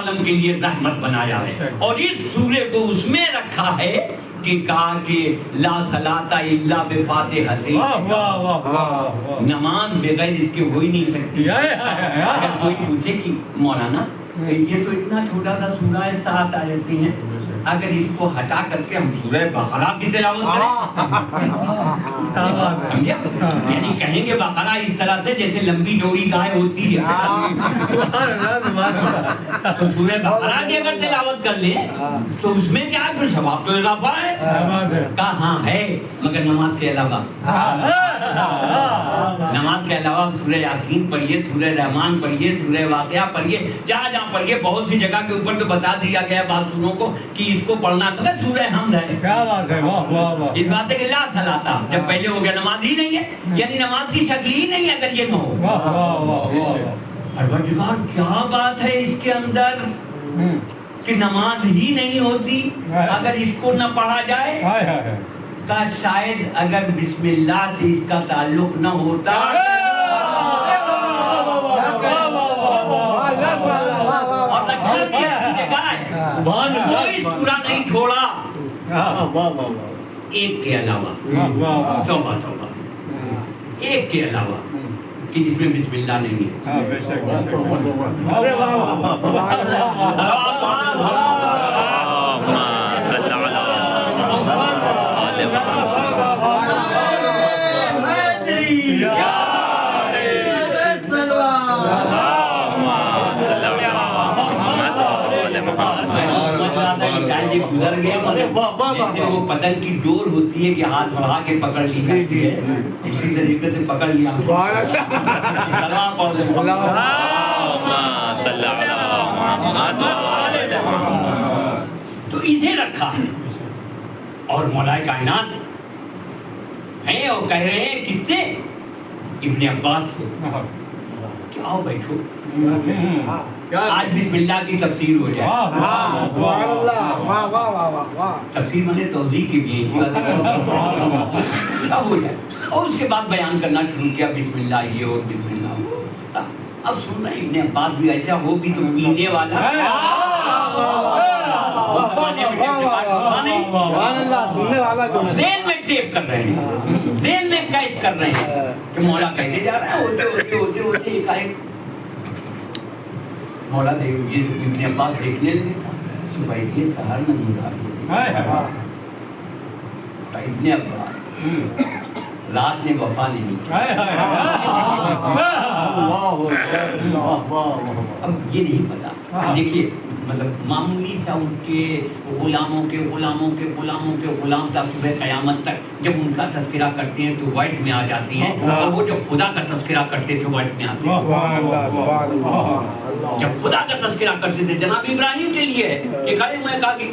عالم کے لیے رحمت بنایا ہے، اور اس سورے کو اس میں رکھا ہے کہ کہا کہ لا صلاۃ الا بفاتحۃ، نماز بغیر اس کے ہو ہی نہیں سکتی۔ اگر کوئی پوچھے کہ مولانا یہ تو اتنا چھوٹا سا سورہ ہے، 7 آیتیں ہیں، اگر اس کو ہٹا کر کے ہم سورہ بقرہ کی تلاوت کریں، سمجھا؟ یعنی کہیں گے بقرہ اس طرح سے جیسے لمبی جوڑی گائے ہوتی ہے، تو سورہ بقرہ کی اگر تلاوت کر لیں تو اس میں کیا ہے، ثواب تو اضافہ ہے۔ کہا ہاں ہے، مگر نماز کے علاوہ، نماز کے علاوہ سورہ یاسین پڑھیے، سورہ رحمان پڑھیے، سورہ واقعہ پڑھیے، جہاں جہاں پڑھیے۔ بہت سی جگہ کے اوپر تو بتا دیا گیا بعض سوروں کو کہ اس کو پڑھنا مگر سورہ حمد ہے۔ کیا بات ہے، واہ واہ واہ۔ اس بات ہے کہ لا صلاۃ، جب پہلے ہو گیا نماز ہی نہیں ہے، یعنی نماز کی شکل ہی نہیں ہے اگر یہ نہ ہو۔ واہ واہ واہ۔ پروردگار کیا بات ہے اس کے اندر کہ نماز ہی نہیں ہوتی اگر اس کو نہ پڑھا جائے۔ کا شاید اگر بسم اللہ سے اس کا تعلق نہ ہوتا اور رکھا بھی ایسی جگہ ہے، کوئی سورہ نہیں چھوڑا ایک کے علاوہ، توبہ توبہ، ایک کے علاوہ کہ جس میں بسم اللہ نہیں گزر گئے، جیسے وہ پتنگ کی ڈور ہوتی ہے کہ ہاتھ بڑھا کے پکڑ لی جاتی ہے، اسی طریقے سے پکڑ لیا۔ تو اسے رکھا ہے، اور مولا کائنات ہیں اور کہہ رہے ہیں کس سے؟ ابن عباس سے کہ آؤ بیٹھو آج بسم اللہ کی تفسیر ہو جائے۔ تفسیر میں نے توضیح کی بھی اب ہو جائے، اور اس کے بعد بیان کرنا شروع کیا، بسم اللہ یہ اور بسم اللہ وہ۔ اب سننا ابن عباس بھی ایسا ہو بھی تو پینے والا، ذہن میں ٹیپ کر رہے ہیں، ذہن میں قید کر رہے ہیں کہ مولا کہتے جا رہے ہیں، ہوتے ہوتے ہوتے ہوتے ایک آئے مولا ابن عباس دیکھنے لگے، صبح یہ سحر نمودار ابن عباس رات نے وفا نہیں کی۔ اب یہ نہیں پتا، دیکھیے مطلب معمولی سا ان کے غلاموں کے غلاموں کے غلاموں کے غلام تک صبح قیامت تک جب ان کا تذکرہ کرتے ہیں تو وائٹ میں آ جاتی ہیں، اور وہ جب خدا کا تذکرہ کرتے تھے وائٹ میں آتے ہیں۔ جب خدا کا تذکرہ کرتے تھے جناب ابراہیم کے لیے کہ کھڑے ہوئے کہا کہ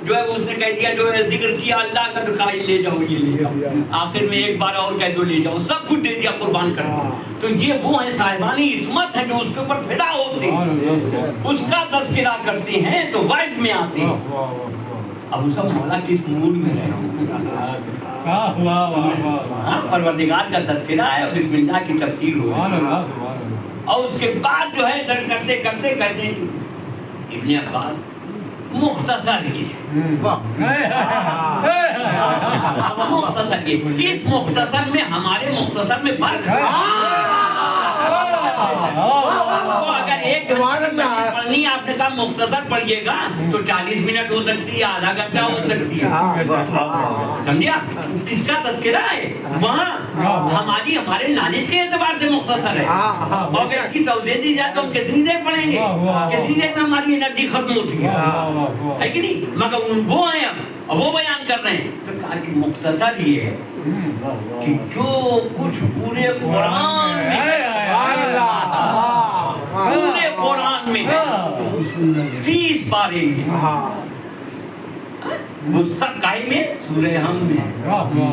جو ہے اس نے کہہ دیا، جو ہے ذکر کیا اللہ کا، تو کہا لے جاؤ یہ لے جاؤ، آخر میں ایک بار اور کہہ دو لے جاؤ، سب کچھ دے دیا قربان کر دیا۔ تو یہ وہ ہیں صاحبانی عصمت ہے جو اس کے اوپر فدا ہوتے ہیں، اس کا تذکرہ کرتے ہیں تو وائٹ میں آتے ہیں۔ اب سب مولا کس موڈ میں رہے ہوں، پروردگار کا تذکرہ ہے اور بسم اللہ کی تفسیر ہو رہی ہے، اور اس کے بعد جو ہے کرتے کرتے کہتے ہیں ابن عباس مختصر یہ مختصر یہ، اس مختصر میں ہمارے مختصر میں فرق ہے۔ اگر ایک پڑھنی آپ نے کہا مختصر پڑھیے گا تو 40 منٹ ہو سکتی ہے، آدھا گھنٹہ ہو سکتی ہے، سمجھا؟ کس کا تذکرہ ہے وہاں ہماری ہمارے نالج کے اعتبار سے مختصر ہے، اور اگر اس کی توضیح دی جائے تو ہم کتنی دیر پڑھیں گے، کتنی دیر میں ہماری انرجی ختم ہوتی ہے کہ نہیں؟ مگر وہ ہیں اب وہ بیان کر رہے ہیں، تو کہا کہ مختصر یہ ہے کہ جو کچھ پورے قرآن میں 30 پارے میں وہ سب کائی میں سورہ حمد میں،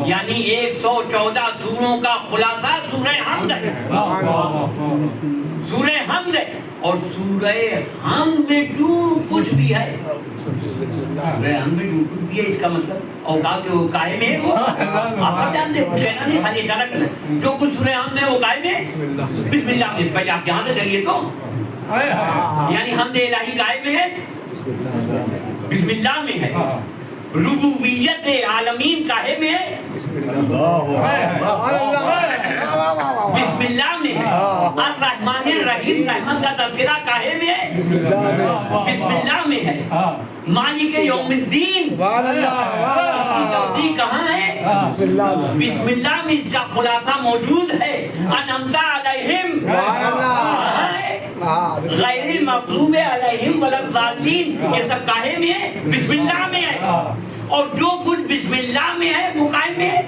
یعنی 114 سوروں کا خلاصہ سورہ حمد ہے، سورہ حمد ہے، اور سورہ حمد میں جو کچھ بھی ہے، سورہ حمد میں جو کچھ بھی ہے، اس کا مطلب اوقات کے وہ قائم ہے، وہ آپ سب جانتے ہیں، کہنا نہیں خالی اشارہ کرنا، جو کچھ سورہ حمد میں وہ قائم ہے بسم اللہ میں۔ پہلے آپ یہاں سے چلیے تو یعنی حمد الہی گائے میں ہے، بسم اللہ میں ہے، ربوبیت عالمین کاہے میں ہے، بسم اللہ میں ہے، الرحمن الرحیم رحمت کا تذکرہ کاہے میں ہے، بسم اللہ میں ہے، مالک یوم الدین کہاں ہے، بسم اللہ میں اس کا خلاصہ موجود ہے، انعمت علیہم کہاں ہے، غیر المغضوب علیہم ولا الضالین یہ سب کاہے میں ہے، بسم اللہ میں ہے، اور جو کچھ بسم اللہ میں ہے وہ کائے میں ہے،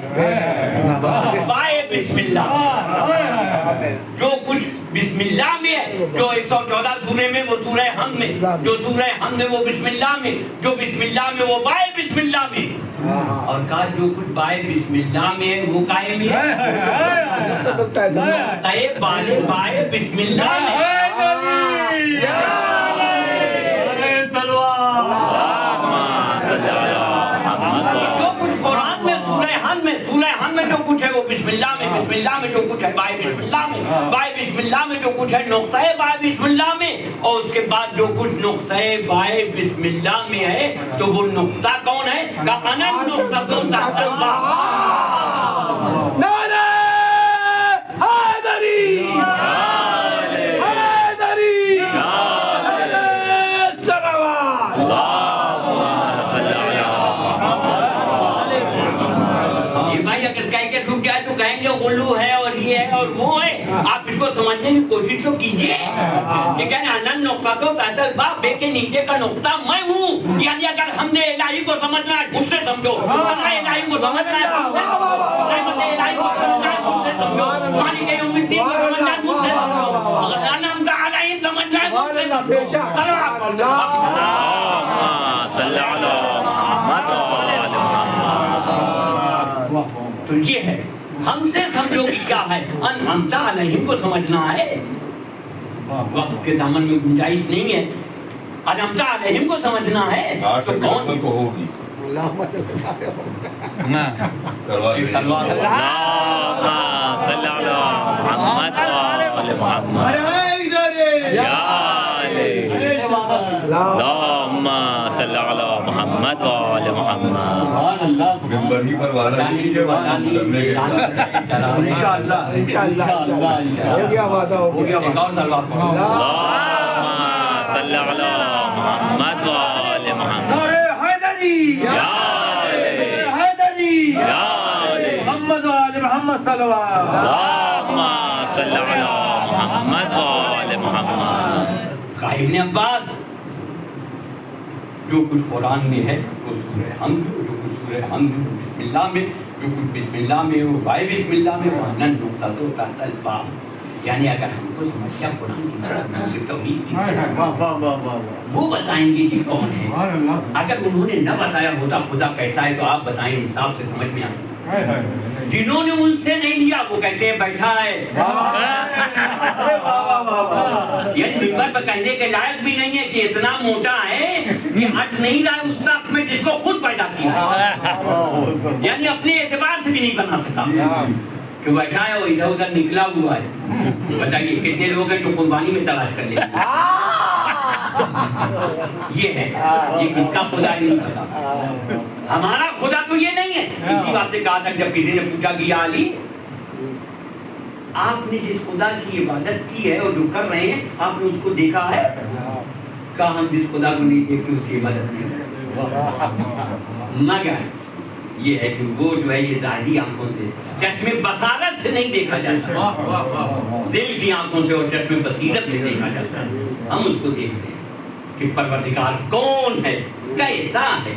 بائے بسم اللہ، جو کچھ بسم اللہ میں ہے، جو 114 سورے میں وہ سورہ حمد میں، جو سورہ حمد میں وہ بسم اللہ میں، جو بسم اللہ میں وہ بائے بسم اللہ میں، اور کہا جو کچھ بائے بسم اللہ میں ہے وہ کائے میں ہے، بالے بائے بسم اللہ میں، سورہ حمد میں جو کچھ ہے وہ بسم اللہ میں، بسم اللہ میں جو کچھ ہے بائے بسم اللہ میں، بائے بسم اللہ میں جو کچھ ہے نقطہ بائے بسم اللہ میں، اور اس کے بعد جو کچھ نقطہ بائے بسم اللہ میں ہے تو وہ نقطہ کون ہے، کہ انا نقطہ تحت اللہ، نعرہ حیدری حیدری ڈوب جائے تو کہیں گے غلو ہے اور یہ ہے اور وہ ہے، آپ اس کو سمجھنے کی کوشش تو کیجئے، یہ کہنے انن نقطہ تو تحت الباب، بے کے نیچے کا نقطہ میں ہوں، یعنی اگر ہم نے الہی کو سمجھنا ہے مجھ سے سمجھو، الہی کو سمجھنا ہے مجھ سے سمجھو، رحمت الہی کو سمجھنا ہے مجھ سے سمجھو، مالک یوم الدین کو سمجھنا ہے مجھ سے سمجھو، اگر انعمت علیہم سمجھنا ہے مجھ سے سمجھو، صلی اللہ تو یہ ہے ہم سے سمجھو کہ کیا ہے، انعمت علیہم کو سمجھنا ہے، وقت کے دامن میں گنجائش نہیں ہے، انعمت علیہم کو سمجھنا ہے تو کون کو ہوگی محمد وآل محمد ممبر ہی پر والا لیجیے وہاں کرنے کے انشاءاللہ ہو گیا وعدہ ہو گیا صلی اللہ محمد وآل محمد نعرہ حیدری حیدری محمد وآل محمد صلوات اللہم صلی اللہ محمد وآل محمد ابن عباس جو کچھ قرآن میں ہے وہ سورہ حمد، جو کچھ سورہ حمد وہ بسم اللہ میں، جو کچھ بسم اللہ میں وہ بائے بسم اللہ میں، وہ انن نقطہ تو تحت الباب، یعنی اگر ہم کو سمجھ گیا قرآن کی توحید کی وہ بتائیں گے کہ کون ہے، اگر انہوں نے نہ بتایا ہوتا خدا کیسا ہے تو آپ بتائیں انصاف سے سمجھ میں آتا، جنہوں نے ان سے نہیں لیا وہ کہتے ہیں بیٹھا ہے، یعنی ممبر پر کہنے کے لائق بھی نہیں ہے کہ اتنا موٹا ہے کہ ہٹ نہیں رہا اس طرف میں جس کو خود پیدا کیا، یعنی اپنے اعتبار سے بھی نہیں بنا سکا کہ بیٹھا ہے وہ ادھر ادھر نکلا ہوا ہے، بتائیے کتنے لوگ ہیں جو قربانی میں تلاش کر لیں، یہ ہے یہ کس کا خدا ہی نہیں پتا، ہمارا خدا تو یہ نہیں ہے، اسی بات سے کہا تھا جب کسی نے پوچھا کہ یا علی آپ نے جس خدا کی عبادت کی ہے اور جو کر رہے ہیں آپ نے اس کو دیکھا ہے، کہا ہم جس خدا کو نہیں دیکھتے اس کی عبادت نہیں کرتے، مگر یہ ہے کہ وہ جو ہے یہ ظاہری آنکھوں سے چشم بصارت سے نہیں دیکھا جاتا، دل کی آنکھوں سے اور چشم بصیرت سے دیکھا جاتا ہے، ہم اس کو دیکھتے ہیں کہ پروردگار کون ہے، کیسا ہے،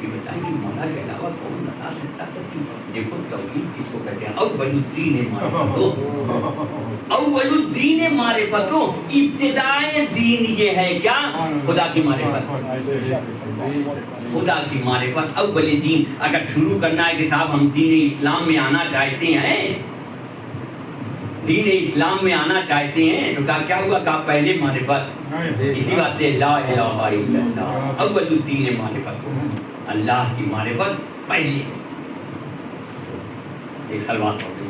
بتائیں کہ مولا کے علاوہ کون بتا سکتا تھا کہ دیکھو توحید کس کو کہتے ہیں، اول الدین معرفت، اول الدین معرفت، ابتدائے دین یہ ہے کیا، خدا کی معرفت، خدا کی معرفت اول دین، اگر شروع کرنا ہے کہ صاحب ہم دین اسلام میں آنا چاہتے ہیں، دین اسلام میں آنا چاہتے ہیں تو کیا ہوا، کہا پہلے معرفت، اسی بات سے لا الہ الا اللہ، اول الدین معرفت، اللہ کی معرفت پہلے، ایک سلوات پڑھتے ہیں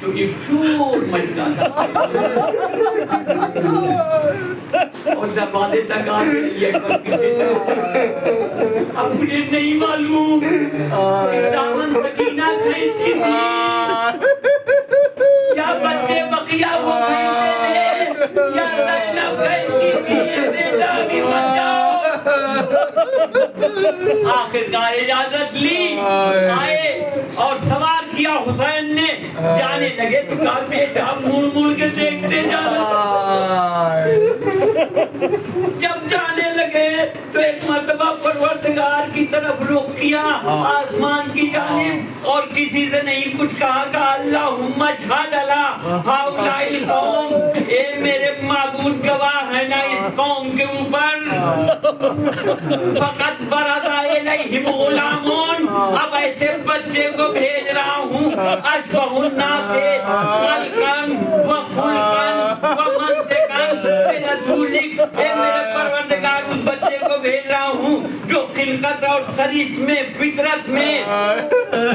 تو ایک شور مچتا تھا اور دروازے تک آ کے علی اکبر پیچھے چلے. اب مجھے نہیں معلوم دامن سکینہ کھینچتی تھی یا بچے بقیہ وہ کھینچتے تھے یا زینب کھینچتی تھی. بیٹا بھی مت جاؤ. آخرکار اجازت لی, آئے اور سوار کیا حسین نے. جانے لگے تو کہا بیٹا مڑ مڑ کے دیکھتے جانا. جب جانے لگے تو ایک مرتبہ پروردگار کی طرف رخ کیا, آسمان کی جانب, اور کسی سے نہیں کچھ کہا. کہا اللہم اشہد علی ہؤلاء القوم, اے میرے معبود گواہ ہے نا اس قوم کے اوپر. فقط برز الیہم غلامون, اب ایسے بچے کو بھیج رہا ہوں اشبہ الناس خلقا وخلقا ومنطقا برسولک. اے میرے پروردگار اس بچے کو بھیج رہا ہوں جو خلقت اور سرشت میں, فطرت میں,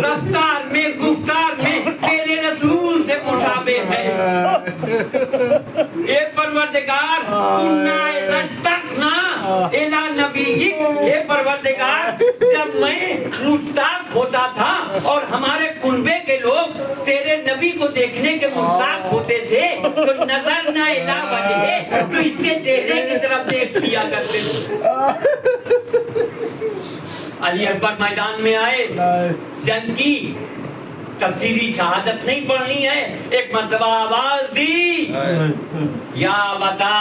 رفتار میں, گفتار میں تیرے رسول سے مشابہ ہے. اے پروردگار انا اذا اشتقنا الی نبیک, اے پروردگار جب میں مشتاق ہوتا تھا اور ہمارے کنبے کے لوگ تیرے نبی کو دیکھنے کے مشتاق ہوتے تھے تو نظر نہ الی وجہہ, تو اس کے چہرے کی طرف دیکھ لیا کرتے تھے. علی اکبر میدان میں آئے, جنگ کی تفصیلی شہادت نہیں پڑھنی ہے. ایک مرتبہ آواز دی یا بتا.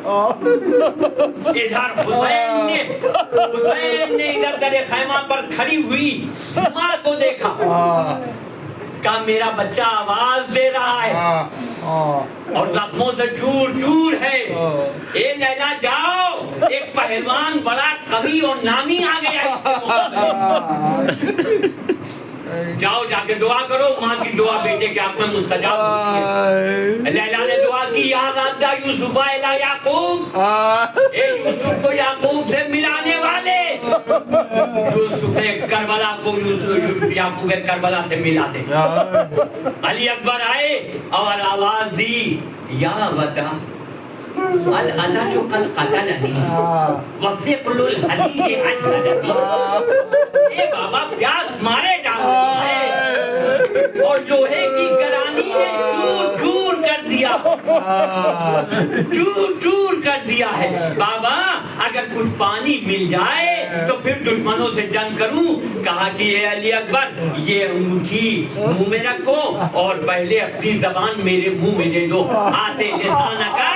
ادھر حسین نے ادھر در خیمہ پر کھڑی ہوئی ماں کو دیکھا, کہا میرا بچہ آواز دے رہا ہے اور زخموں سے چور چور ہے. اے لیلا جاؤ, ایک پہلوان بڑا قوی اور نامی آ گیا, جاؤ جا کے دعا کرو. ماں کی دعا بیٹے کے حق میں مستجاب ہوتی ہے. لیلا نے دعا کی یا رادہ یوسف الی یعقوب, اے یوسف کو یعقوب سے ملانے والے, یوسف کربلا کو یعقوب کربلا سے ملا دے. علی اکبر آئے اور آواز دی یا بتا العلاج قد قتلنی وثقل الحدید اجلدنی. اے بابا پیاس مارے ڈالا ہے اور لوہے کی گرانی نے چور چور کر دیا, چور چور کر دیا ہے. بابا اگر کچھ پانی مل جائے تو پھر دشمنوں سے جنگ کروں. کہا کہ اے علی اکبر یہ انگوٹھی منہ میں رکھو اور پہلے اپنی زبان میرے منہ میں دے دو. آتے لسانہ کا,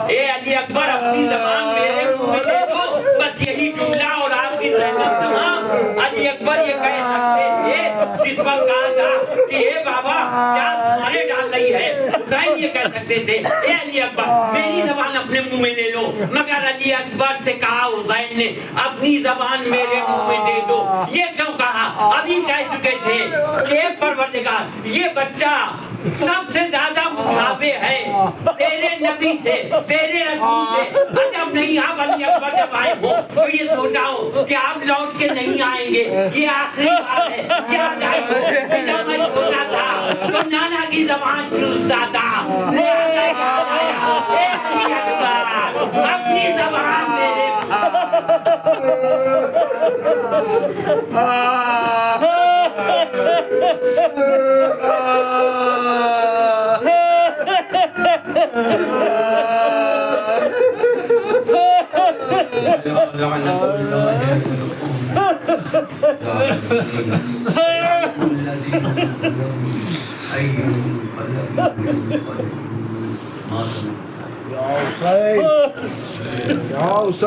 اے علی اکبر اپنی زبان میرے منہ میں دے دو, بس یہی جملہ اور آپ کی زحمت تمام. علی اکبر یہ کہہ سکتے تھے جس وقت کہا تھا کہ اے بابا کیا تمہارے ڈال رہی ہے, حسین یہ کہہ سکتے تھے اے علی اکبر میری زبان اپنے منہ میں لے لو. مگر علی اکبر سے کہا حسین نے اپنی زبان میرے منہ میں دے دو. یہ کیوں کہا؟ ابھی کہہ چکے تھے کہ پروردگار یہ بچہ سب سے زیادہ مشابہ ہے تیرے نبی سے, تیرے رسول سے. جب نہیں آپ علی اکبر جب آئے ہو تو یہ سوچاؤ کہ آپ لوٹ کے نہیں آئیں گے, یہ آخری بات ہے. کیا جائے ہو جب میں چھوٹا تھا تو نانا کی زبان چوستا تھا, لے آیا اے علی اکبر اپنی زبان میرے یا حسین